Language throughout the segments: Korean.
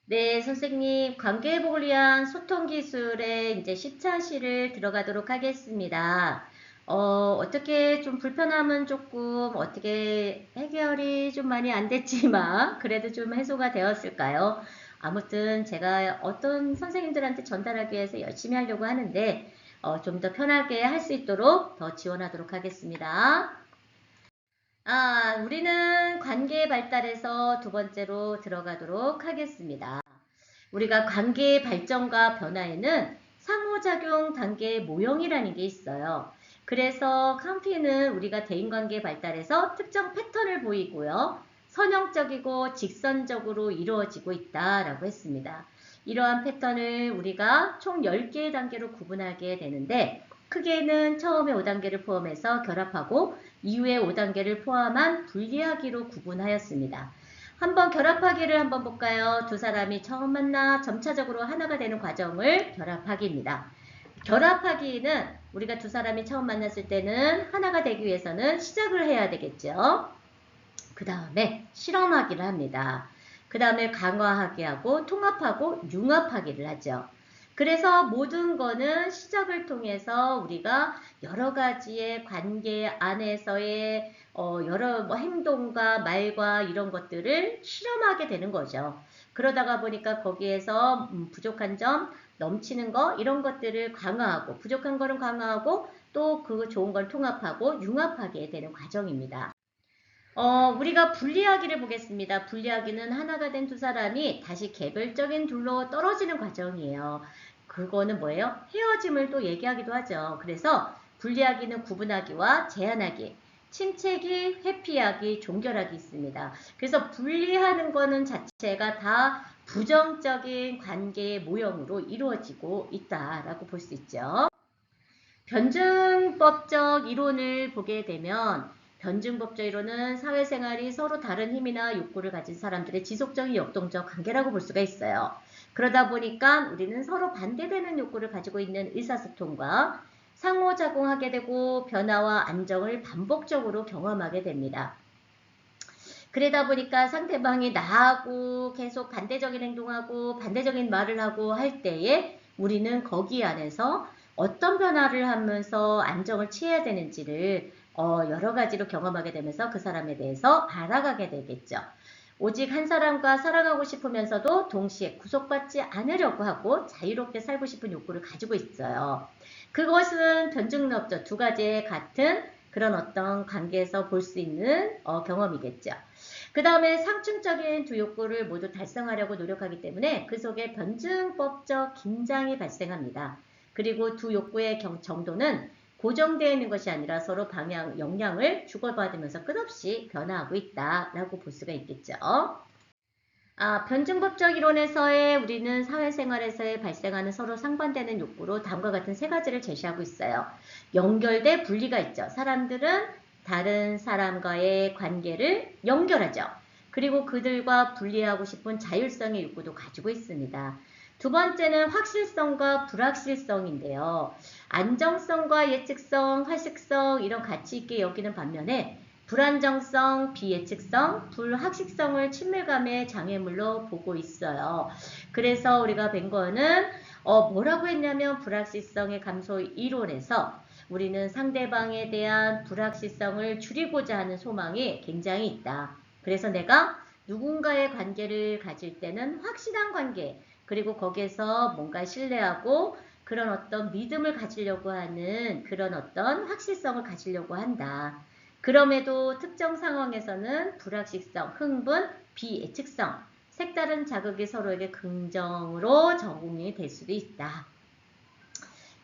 네, 선생님, 관계회복을 위한 소통 기술의 이제 10차시를 들어가도록 하겠습니다. 어떻게 좀 불편함은 조금 어떻게 해결이 좀 많이 안 됐지만 그래도 좀 해소가 되었을까요? 아무튼 제가 어떤 선생님들한테 전달하기 위해서 열심히 하려고 하는데 좀 더 편하게 할 수 있도록 더 지원하도록 하겠습니다. 우리는 관계 발달에서 두 번째로 들어가도록 하겠습니다. 우리가 관계의 발전과 변화에는 상호작용 단계의 모형이라는 게 있어요. 그래서 캄피는 우리가 대인관계 발달에서 특정 패턴을 보이고요. 선형적이고 직선적으로 이루어지고 있다라고 했습니다. 이러한 패턴을 우리가 총 10개의 단계로 구분하게 되는데 크게는 처음에 5단계를 포함해서 결합하고 이후에 5단계를 포함한 분리하기로 구분하였습니다. 한번 결합하기를 한번 볼까요? 두 사람이 처음 만나 점차적으로 하나가 되는 과정을 결합하기입니다. 결합하기는 우리가 두 사람이 처음 만났을 때는 하나가 되기 위해서는 시작을 해야 되겠죠. 그 다음에 실험하기를 합니다. 그 다음에 강화하기 하고 통합하고 융합하기를 하죠. 그래서 모든 거는 시작을 통해서 우리가 여러 가지의 관계 안에서의 여러 행동과 말과 이런 것들을 실험하게 되는 거죠. 그러다가 보니까 거기에서 부족한 점, 넘치는 거 이런 것들을 강화하고 부족한 거는 강화하고 또 그 좋은 걸 통합하고 융합하게 되는 과정입니다. 우리가 분리하기를 보겠습니다. 분리하기는 하나가 된 두 사람이 다시 개별적인 둘로 떨어지는 과정이에요. 그거는 뭐예요? 헤어짐을 또 얘기하기도 하죠. 그래서 분리하기는 구분하기와 제한하기, 침체기, 회피하기, 종결하기 있습니다. 그래서 분리하는 거는 자체가 다 부정적인 관계의 모형으로 이루어지고 있다라고 볼 수 있죠. 변증법적 이론을 보게 되면 변증법적 이론은 사회생활이 서로 다른 힘이나 욕구를 가진 사람들의 지속적인 역동적 관계라고 볼 수가 있어요. 그러다 보니까 우리는 서로 반대되는 욕구를 가지고 있는 의사소통과 상호작용하게 되고 변화와 안정을 반복적으로 경험하게 됩니다. 그러다 보니까 상대방이 나하고 계속 반대적인 행동하고 반대적인 말을 하고 할 때에 우리는 거기 안에서 어떤 변화를 하면서 안정을 취해야 되는지를 여러 가지로 경험하게 되면서 그 사람에 대해서 알아가게 되겠죠. 오직 한 사람과 살아가고 싶으면서도 동시에 구속받지 않으려고 하고 자유롭게 살고 싶은 욕구를 가지고 있어요. 그것은 변증력적 두 가지의 같은 그런 어떤 관계에서 볼 수 있는 경험이겠죠. 그 다음에 상충적인 두 욕구를 모두 달성하려고 노력하기 때문에 그 속에 변증법적 긴장이 발생합니다. 그리고 두 욕구의 정도는 고정되어 있는 것이 아니라 서로 방향, 영향을 주고받으면서 끝없이 변화하고 있다라고 볼 수가 있겠죠. 변증법적 이론에서의 우리는 사회생활에서 발생하는 서로 상반되는 욕구로 다음과 같은 세 가지를 제시하고 있어요. 연결 대 분리가 있죠. 사람들은 다른 사람과의 관계를 연결하죠. 그리고 그들과 분리하고 싶은 자율성의 욕구도 가지고 있습니다. 두 번째는 확실성과 불확실성인데요. 안정성과 예측성, 활식성 이런 가치 있게 여기는 반면에 불안정성, 비예측성, 불확실성을 친밀감의 장애물로 보고 있어요. 그래서 우리가 뵌 거는 뭐라고 했냐면 불확실성의 감소 이론에서 우리는 상대방에 대한 불확실성을 줄이고자 하는 소망이 굉장히 있다. 그래서 내가 누군가의 관계를 가질 때는 확실한 관계, 그리고 거기에서 뭔가 신뢰하고 그런 어떤 믿음을 가지려고 하는 그런 어떤 확실성을 가지려고 한다. 그럼에도 특정 상황에서는 불확실성, 흥분, 비예측성, 색다른 자극이 서로에게 긍정으로 적응이 될 수도 있다.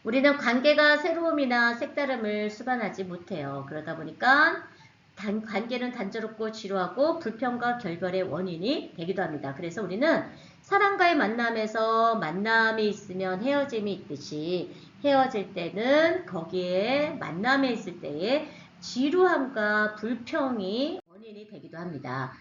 우리는 관계가 새로움이나 색다름을 수반하지 못해요. 그러다 보니까 관계는 단조롭고 지루하고 불평과 결별의 원인이 되기도 합니다. 그래서 우리는 사람과의 만남에서 만남이 있으면 헤어짐이 있듯이 헤어질 때는 거기에 만남에 있을 때에 지루함과 불평이 원인이 되기도 합니다.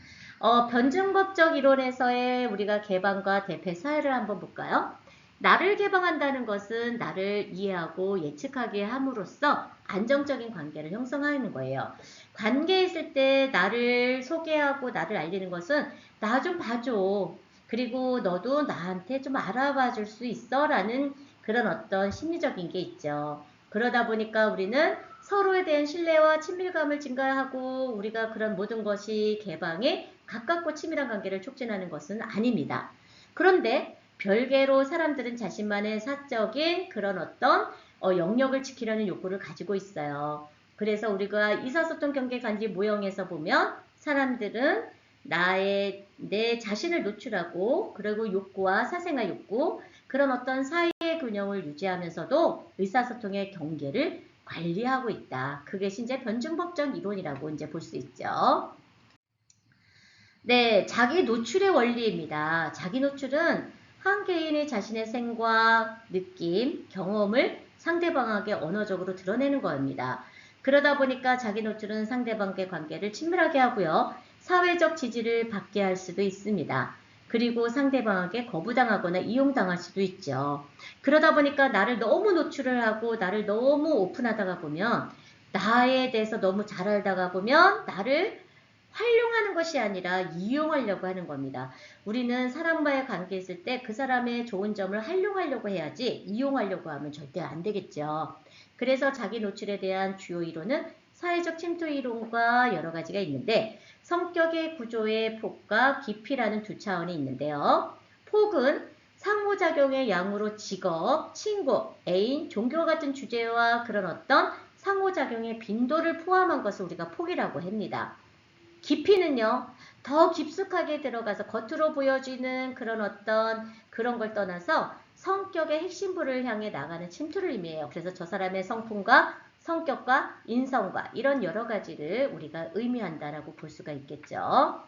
변증법적 이론에서의 우리가 개방과 대패 사회를 한번 볼까요? 나를 개방한다는 것은 나를 이해하고 예측하게 함으로써 안정적인 관계를 형성하는 거예요. 관계에 있을 때 나를 소개하고 나를 알리는 것은 나 좀 봐줘. 그리고 너도 나한테 좀 알아봐 줄 수 있어? 라는 그런 어떤 심리적인 게 있죠. 그러다 보니까 우리는 서로에 대한 신뢰와 친밀감을 증가하고 우리가 그런 모든 것이 개방에 가깝고 친밀한 관계를 촉진하는 것은 아닙니다. 그런데 별개로 사람들은 자신만의 사적인 그런 어떤 영역을 지키려는 욕구를 가지고 있어요. 그래서 우리가 의사소통 경계관리 모형에서 보면 사람들은 내 자신을 노출하고 그리고 욕구와 사생활 욕구 그런 어떤 사이의 균형을 유지하면서도 의사소통의 경계를 관리하고 있다. 그게 이제 변증법적 이론이라고 이제 볼 수 있죠. 네, 자기 노출의 원리입니다. 자기 노출은 한 개인이 자신의 생각, 느낌, 경험을 상대방에게 언어적으로 드러내는 겁니다. 그러다 보니까 자기 노출은 상대방과의 관계를 친밀하게 하고요. 사회적 지지를 받게 할 수도 있습니다. 그리고 상대방에게 거부당하거나 이용당할 수도 있죠. 그러다 보니까 나를 너무 노출을 하고 나를 너무 오픈하다가 보면 나에 대해서 너무 잘 알다가 보면 나를 활용하는 것이 아니라 이용하려고 하는 겁니다. 우리는 사람과의 관계에 있을 때 그 사람의 좋은 점을 활용하려고 해야지 이용하려고 하면 절대 안 되겠죠. 그래서 자기 노출에 대한 주요 이론은 사회적 침투 이론과 여러 가지가 있는데 성격의 구조의 폭과 깊이라는 두 차원이 있는데요. 폭은 상호작용의 양으로 직업, 친구, 애인, 종교 같은 주제와 그런 어떤 상호작용의 빈도를 포함한 것을 우리가 폭이라고 합니다. 깊이는요, 더 깊숙하게 들어가서 겉으로 보여지는 그런 어떤 그런 걸 떠나서 성격의 핵심부를 향해 나가는 침투를 의미해요. 그래서 저 사람의 성품과 성격과 인성과 이런 여러 가지를 우리가 의미한다라고 볼 수가 있겠죠.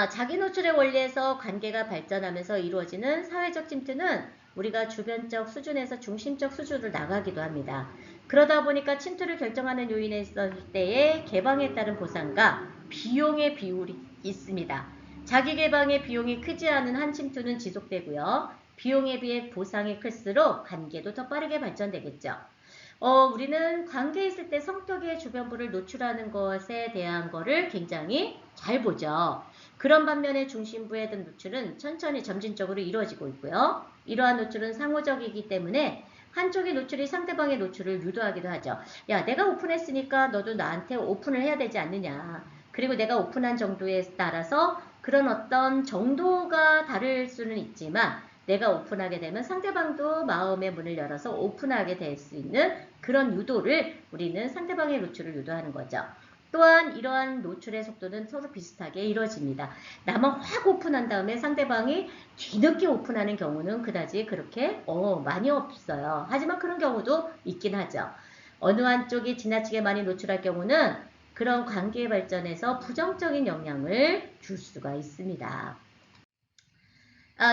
자기 노출의 원리에서 관계가 발전하면서 이루어지는 사회적 침투는 우리가 주변적 수준에서 중심적 수준으로 나가기도 합니다. 그러다 보니까 침투를 결정하는 요인에 있을 때의 개방에 따른 보상과 비용의 비율이 있습니다. 자기 개방의 비용이 크지 않은 한 침투는 지속되고요. 비용에 비해 보상이 클수록 관계도 더 빠르게 발전되겠죠. 우리는 관계에 있을 때 성격의 주변부를 노출하는 것에 대한 거를 굉장히 잘 보죠. 그런 반면에 중심부에 든 노출은 천천히 점진적으로 이루어지고 있고요. 이러한 노출은 상호적이기 때문에 한쪽의 노출이 상대방의 노출을 유도하기도 하죠. 야, 내가 오픈했으니까 너도 나한테 오픈을 해야 되지 않느냐. 그리고 내가 오픈한 정도에 따라서 그런 어떤 정도가 다를 수는 있지만 내가 오픈하게 되면 상대방도 마음의 문을 열어서 오픈하게 될 수 있는 그런 유도를 우리는 상대방의 노출을 유도하는 거죠. 또한 이러한 노출의 속도는 서로 비슷하게 이루어집니다. 나만 확 오픈한 다음에 상대방이 뒤늦게 오픈하는 경우는 그다지 그렇게 많이 없어요. 하지만 그런 경우도 있긴 하죠. 어느 한쪽이 지나치게 많이 노출할 경우는 그런 관계 발전에서 부정적인 영향을 줄 수가 있습니다.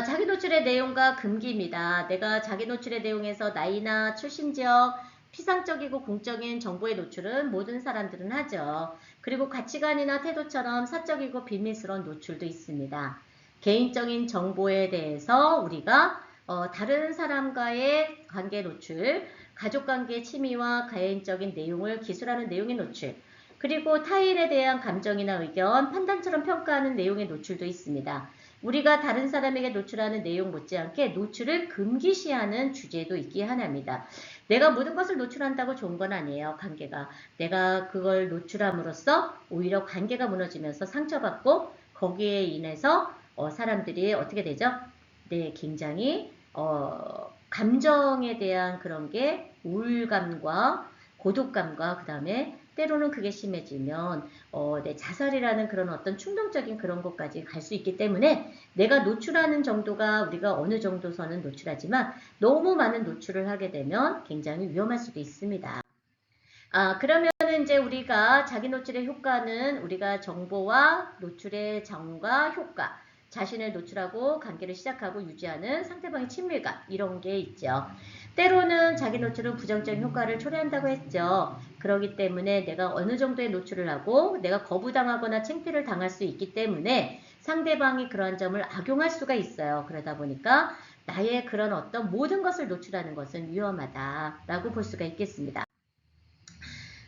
자기 노출의 내용과 금기입니다. 내가 자기 노출의 내용에서 나이나 출신 지역, 피상적이고 공적인 정보의 노출은 모든 사람들은 하죠. 그리고 가치관이나 태도처럼 사적이고 비밀스러운 노출도 있습니다. 개인적인 정보에 대해서 우리가 다른 사람과의 관계 노출, 가족관계 침해와 개인적인 내용을 기술하는 내용의 노출, 그리고 타인에 대한 감정이나 의견, 판단처럼 평가하는 내용의 노출도 있습니다. 우리가 다른 사람에게 노출하는 내용 못지않게 노출을 금기시하는 주제도 있기에 하나입니다. 내가 모든 것을 노출한다고 좋은 건 아니에요. 관계가. 내가 그걸 노출함으로써 오히려 관계가 무너지면서 상처받고 거기에 인해서 사람들이 어떻게 되죠? 네, 굉장히 감정에 대한 그런 게 우울감과 고독감과 그 다음에 때로는 그게 심해지면 자살이라는 그런 어떤 충동적인 그런 것까지 갈 수 있기 때문에 내가 노출하는 정도가 우리가 어느 정도 선은 노출하지만 너무 많은 노출을 하게 되면 굉장히 위험할 수도 있습니다. 그러면은 이제 우리가 자기 노출의 효과는 우리가 정보와 노출의 정과 효과, 자신을 노출하고 관계를 시작하고 유지하는 상대방의 친밀감 이런 게 있죠. 때로는 자기 노출은 부정적인 효과를 초래한다고 했죠. 그렇기 때문에 내가 어느 정도의 노출을 하고 내가 거부당하거나 창피를 당할 수 있기 때문에 상대방이 그러한 점을 악용할 수가 있어요. 그러다 보니까 나의 그런 어떤 모든 것을 노출하는 것은 위험하다라고 볼 수가 있겠습니다.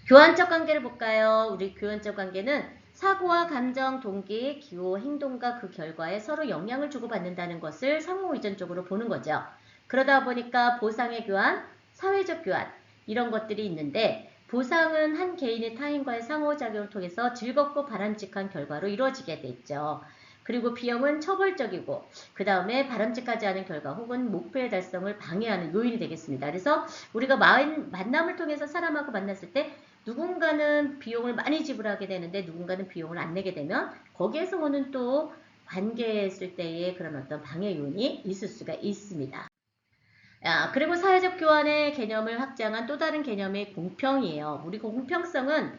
교환적 관계를 볼까요? 우리 교환적 관계는 사고와 감정, 동기, 기호, 행동과 그 결과에 서로 영향을 주고받는다는 것을 상호의존적으로 보는 거죠. 그러다 보니까 보상의 교환, 사회적 교환 이런 것들이 있는데 보상은 한 개인의 타인과의 상호작용을 통해서 즐겁고 바람직한 결과로 이루어지게 돼 있죠. 그리고 비용은 처벌적이고 그 다음에 바람직하지 않은 결과 혹은 목표의 달성을 방해하는 요인이 되겠습니다. 그래서 우리가 만남을 통해서 사람하고 만났을 때 누군가는 비용을 많이 지불하게 되는데 누군가는 비용을 안 내게 되면 거기에서 오는 또 관계했을 때의 그런 어떤 방해 요인이 있을 수가 있습니다. 그리고 사회적 교환의 개념을 확장한 또 다른 개념이 공평이에요. 우리 공평성은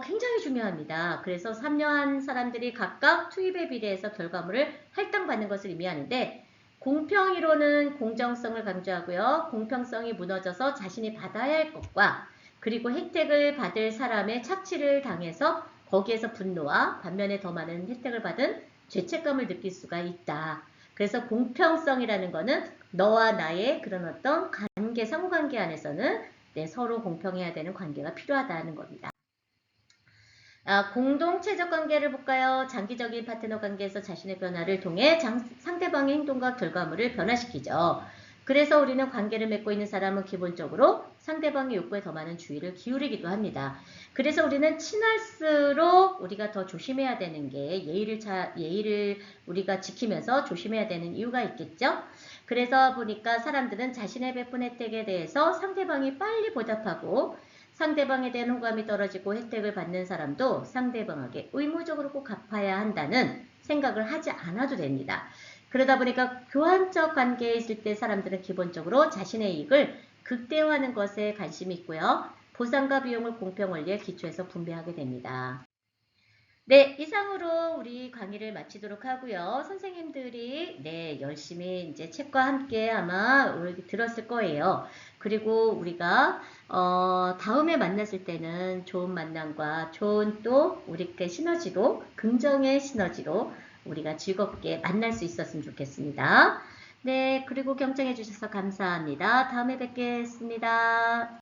굉장히 중요합니다. 그래서 참여한 사람들이 각각 투입에 비례해서 결과물을 할당받는 것을 의미하는데 공평이론은 공정성을 강조하고요. 공평성이 무너져서 자신이 받아야 할 것과 그리고 혜택을 받을 사람의 착취를 당해서 거기에서 분노와 반면에 더 많은 혜택을 받은 죄책감을 느낄 수가 있다. 그래서 공평성이라는 거는 너와 나의 그런 어떤 관계, 상호관계 안에서는 서로 공평해야 되는 관계가 필요하다는 겁니다. 공동체적 관계를 볼까요? 장기적인 파트너 관계에서 자신의 변화를 통해 상대방의 행동과 결과물을 변화시키죠. 그래서 우리는 관계를 맺고 있는 사람은 기본적으로 상대방의 욕구에 더 많은 주의를 기울이기도 합니다. 그래서 우리는 친할수록 우리가 더 조심해야 되는 게 예의를 우리가 지키면서 조심해야 되는 이유가 있겠죠. 그래서 보니까 사람들은 자신의 베푼 혜택에 대해서 상대방이 빨리 보답하고 상대방에 대한 호감이 떨어지고 혜택을 받는 사람도 상대방에게 의무적으로 꼭 갚아야 한다는 생각을 하지 않아도 됩니다. 그러다 보니까 교환적 관계에 있을 때 사람들은 기본적으로 자신의 이익을 극대화하는 것에 관심이 있고요. 보상과 비용을 공평 원리에 기초해서 분배하게 됩니다. 네, 이상으로 우리 강의를 마치도록 하고요. 선생님들이 열심히 이제 책과 함께 아마 들었을 거예요. 그리고 우리가 다음에 만났을 때는 좋은 만남과 좋은 또 우리의 시너지로 긍정의 시너지로 우리가 즐겁게 만날 수 있었으면 좋겠습니다. 네, 그리고 경청해 주셔서 감사합니다. 다음에 뵙겠습니다.